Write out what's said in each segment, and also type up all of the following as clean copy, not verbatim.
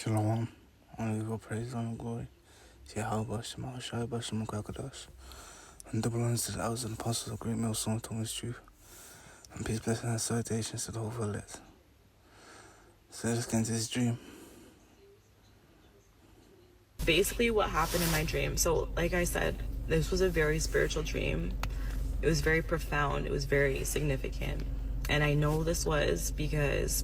Shalom. Only go praise, honor, glory. To Yahawah Bahasham Yahawashi. And double honors to the elders and apostles of great millstone to his truth. And peace, blessing, and salutations to the whole elect. So let's get into this dream. Basically what happened in my dream, so like I said, this was a very spiritual dream. It was very profound. It was very significant. And I know this was because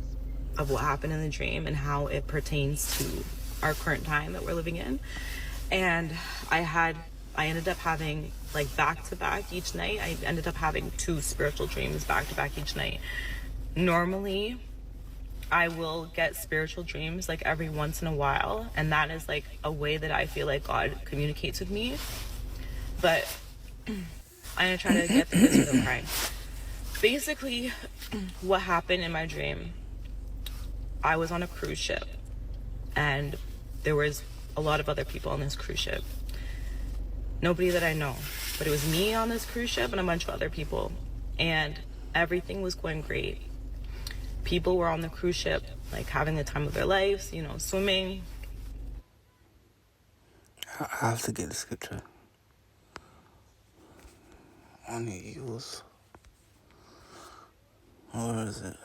of what happened in the dream and how it pertains to our current time that we're living in. And I ended up having, like, back to back each night. I ended up having 2 spiritual dreams back to back each night. Normally, I will get spiritual dreams like every once in a while, and that is like a way that I feel like God communicates with me. But I'm gonna try to get through this without crying. Basically, what happened in my dream, I was on a cruise ship, and there was a lot of other people on this cruise ship. Nobody that I know, but it was me on this cruise ship and a bunch of other people, and everything was going great. People were on the cruise ship, like, having the time of their lives, you know, swimming. I have to get the scripture. On the evils. Where is it?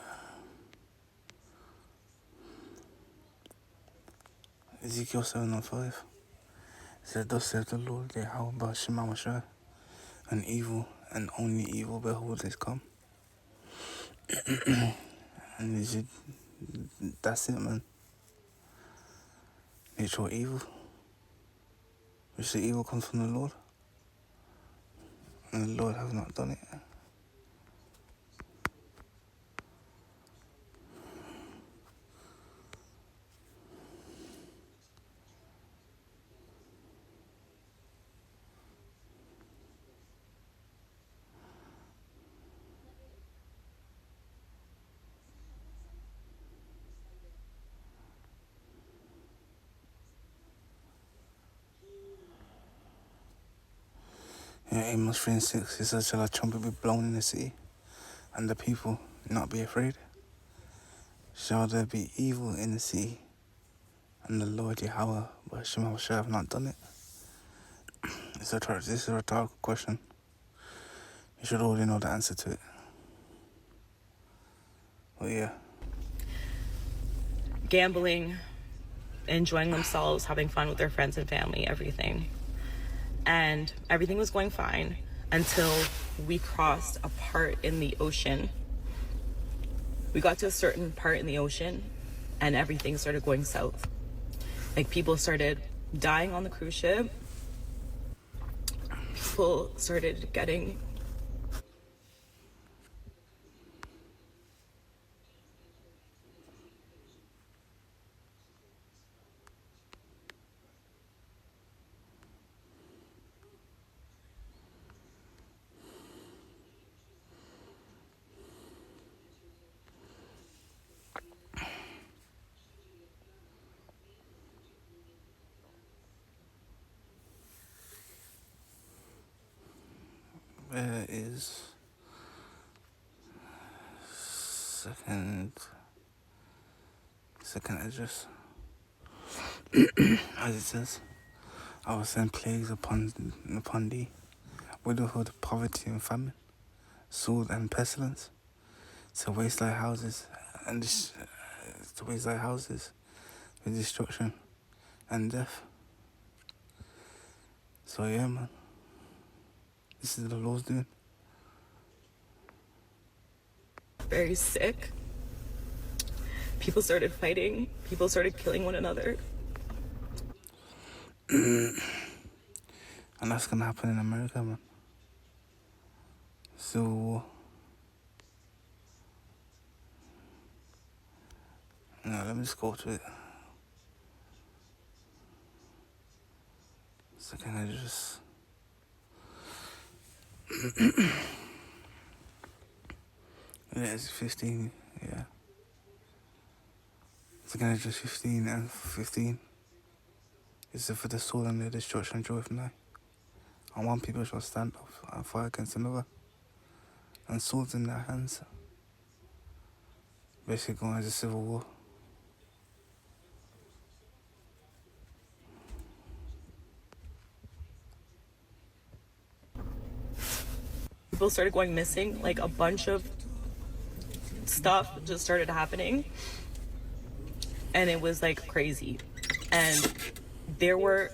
Ezekiel 7:5. It said, thus saith the Lord, Yahawah Bahasham Yahawashi. An evil and only evil behold is come. And that's it, man. Nature evil. Which the evil comes from the Lord. And the Lord has not done it. In Amos 3:6, it says, shall a trumpet be blown in the city, and the people not be afraid? Shall there be evil in the city, and the Lord Yahawah Bahasham Yahawashi have not done it? This is a rhetorical question. You should already know the answer to it. But yeah. Gambling, enjoying themselves, having fun with their friends and family, everything. And everything was going fine until we crossed a part in the ocean. We got to a certain part in the ocean and everything started going south. Like, people started dying on the cruise ship. People started getting Where is second address? As it says, I will send plagues upon thee, widowhood, poverty and famine, sword and pestilence, to waste thy houses with destruction and death. So yeah, man, this is the Lord's doing. very sick. People started fighting. People started killing one another. And that's gonna happen in America, man. Civil war. No, let me just go to it. Second address. Yeah, it's 15, yeah. Second address 15 and 15. Is it for the sword and the destruction draweth nigh? And one people shall stand up and fight against another, and swords in their hands. Basically going as a civil war. people started going missing. Like a bunch of stuff just started happening, and it was like crazy. And there were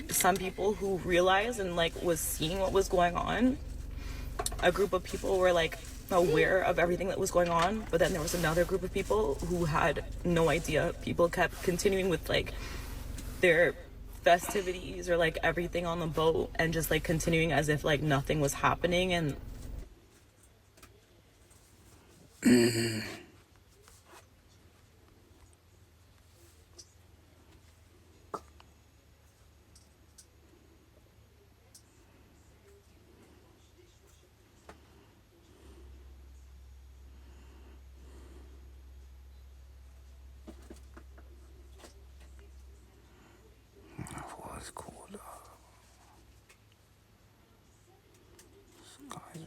some people who realized and like was seeing what was going on. A group of people were like aware of everything that was going on, but then there was another group of people who had no idea. People kept continuing with like their festivities or like everything on the boat and just like continuing as if like nothing was happening. And That was cool, though. Skies red.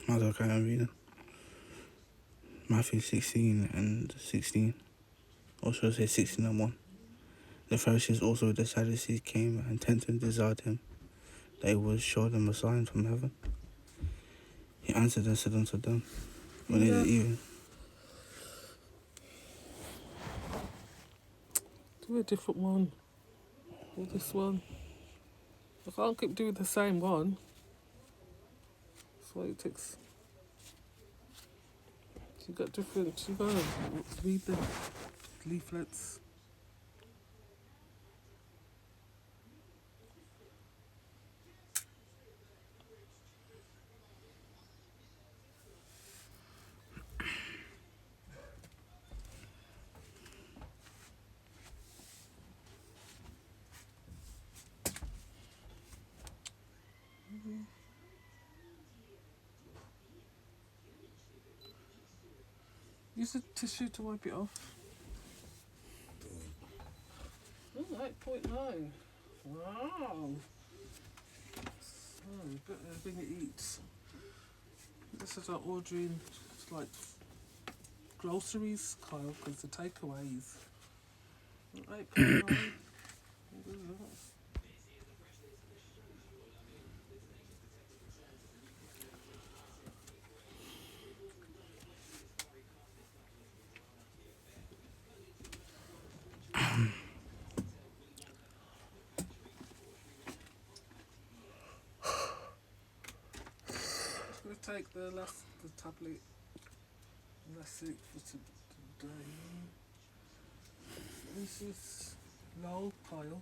Might as well carry on reading. Matthew 16 and 16. Or should I say 16 and 1. The Pharisees also the Sadducees came and tempted and desired him, that he would show them a sign from heaven. He answered and said unto them, when it is even. Do a different one. Or this one. I can't keep doing the same one. That's why it takes. You got different. You gotta read the leaflets. Use a tissue to wipe it off. Oh, 8.9. Wow. So, better than it eats. This is our ordering, like, groceries, Kyle, because the takeaways. 8.9. Take the tablet, and that's it for today. This is low pile.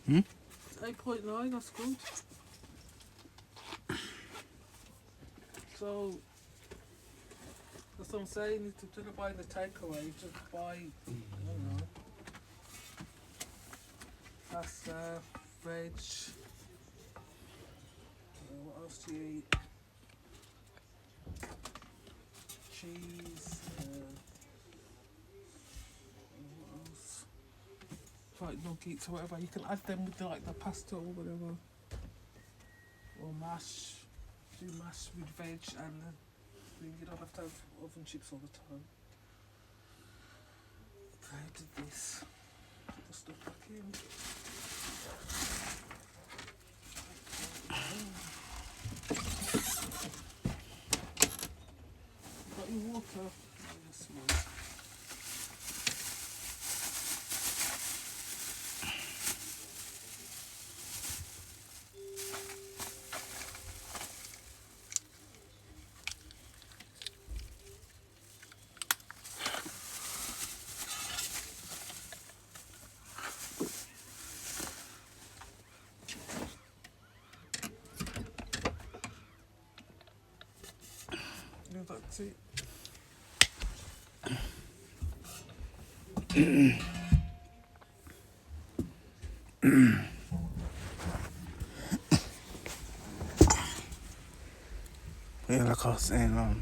8.9, that's good. So that's what I'm saying. Instead of buying the takeaway, just buy, I don't know, pasta, veg. What else do you eat? Cheese, what else? Like nuggets or whatever. You can add them with the pasta or whatever. Or mash. Do mash with veg and you don't have to have oven chips all the time. Okay, I did this. Put the stuff back in. Got your water? Oh, yes, it is. Yeah, that's it. Yeah, like I was saying,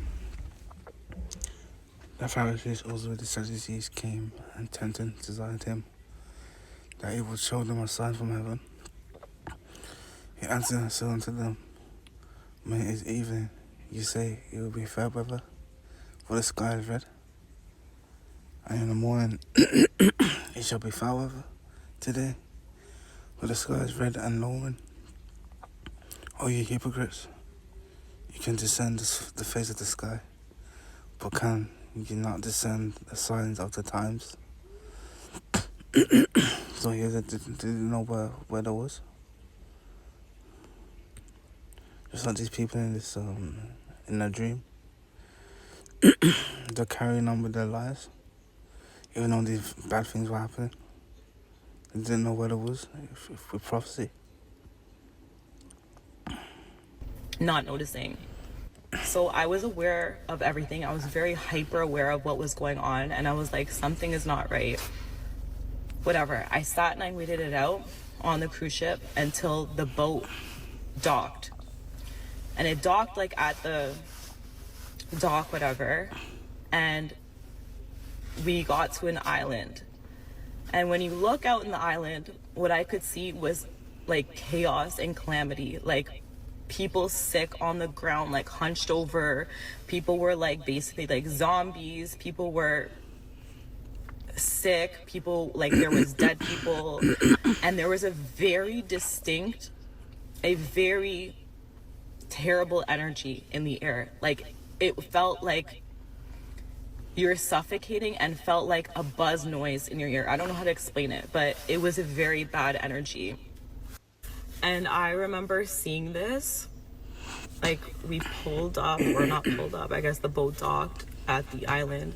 the Pharisees also with the Sadducees came and desired him that he would show them a sign from heaven. He answered and said unto them, when it is evening, you say it will be fair weather, for the sky is red, and in the morning it shall be foul weather. Today, for the sky is red and lowering. O ye hypocrites, you can discern the face of the sky, but can you not discern the signs of the times? So he didn't know where that was. Just like these people in this in a dream, they're carrying on with their lives, even though these bad things were happening. They didn't know where it was with prophecy. Not noticing. So I was aware of everything. I was very hyper aware of what was going on, and I was like, something is not right. Whatever. I sat and I waited it out on the cruise ship until the boat docked. And it docked like at the dock, whatever. And we got to an island. And when you look out in the island, what I could see was like chaos and calamity. Like people sick on the ground, like hunched over. People were like basically like zombies. People were sick. People, like there was dead people. And there was a very distinct, a very terrible energy in the air. Like it felt like you're suffocating and felt like a buzz noise in your ear. I don't know how to explain it, but it was a very bad energy. And I remember seeing this, like we pulled up, or not pulled up, I guess the boat docked at the island.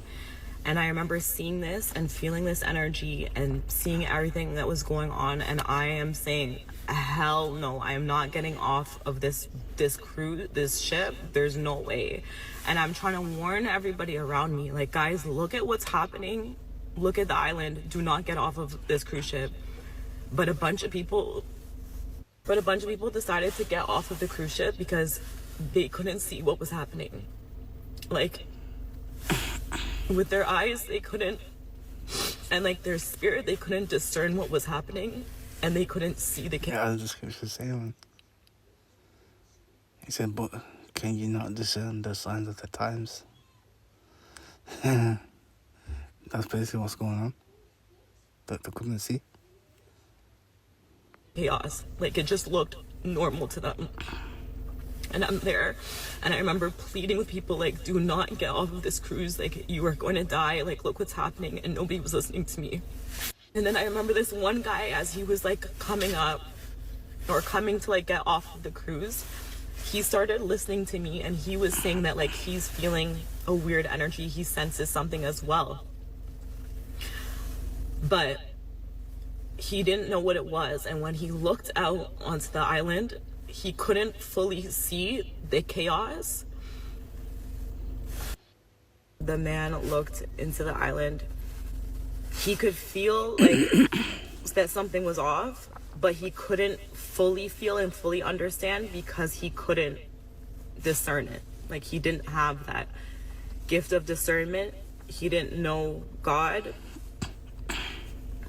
And I remember seeing this and feeling this energy and seeing everything that was going on. And I am saying, hell no, I am not getting off of this cruise, this ship. There's no way. And I'm trying to warn everybody around me, like, guys, look at what's happening. Look at the island. Do not get off of this cruise ship. But a bunch of people decided to get off of the cruise ship because they couldn't see what was happening. Like, with their eyes, they couldn't, and like their spirit, they couldn't discern what was happening, and they couldn't see the Yeah, I was just saying. He said, but can you not discern the signs of the times? That's basically what's going on. That they couldn't see. chaos. Like it just looked normal to them. And I'm there, and I remember pleading with people, like, do not get off of this cruise, like, you are going to die, like, look what's happening, and nobody was listening to me. And then I remember this one guy, as he was, like, coming up, or coming to, like, get off of the cruise, he started listening to me, and he was saying that, like, he's feeling a weird energy, he senses something as well. But he didn't know what it was, and when he looked out onto the island, he couldn't fully see the chaos. The man looked into the island. He could feel like that something was off, but he couldn't fully feel and fully understand because he couldn't discern it. Like he didn't have that gift of discernment. He didn't know God,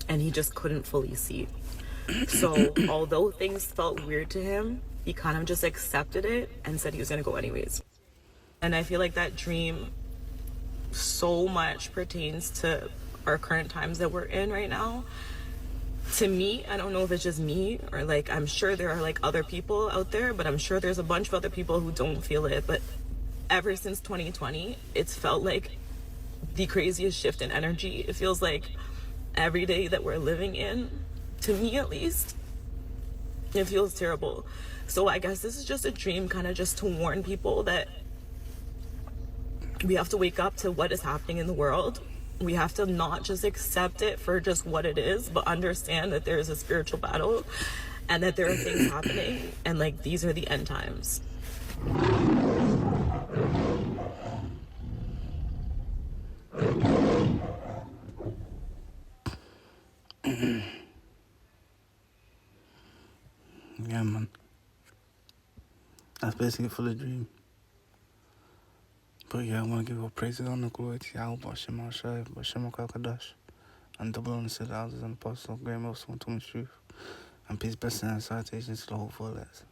and he just couldn't fully see. So although things felt weird to him, he kind of just accepted it and said he was going to go anyways. And I feel like that dream so much pertains to our current times that we're in right now. To me, I don't know if it's just me or like, I'm sure there are like other people out there, but I'm sure there's a bunch of other people who don't feel it. But ever since 2020, it's felt like the craziest shift in energy. It feels like every day that we're living in, to me at least, it feels terrible. So I guess this is just a dream, kind of just to warn people that we have to wake up to what is happening in the world. We have to not just accept it for just what it is, but understand that there is a spiritual battle and that there are things happening, and like these are the end times. Yeah, man. That's basically for the dream. But yeah, I want to give all praises on the glory to Yahawah Bahasham Yahawashi, and double on the said houses and apostles, great most one to truth. And peace, blessing, and salutations to the whole fullest.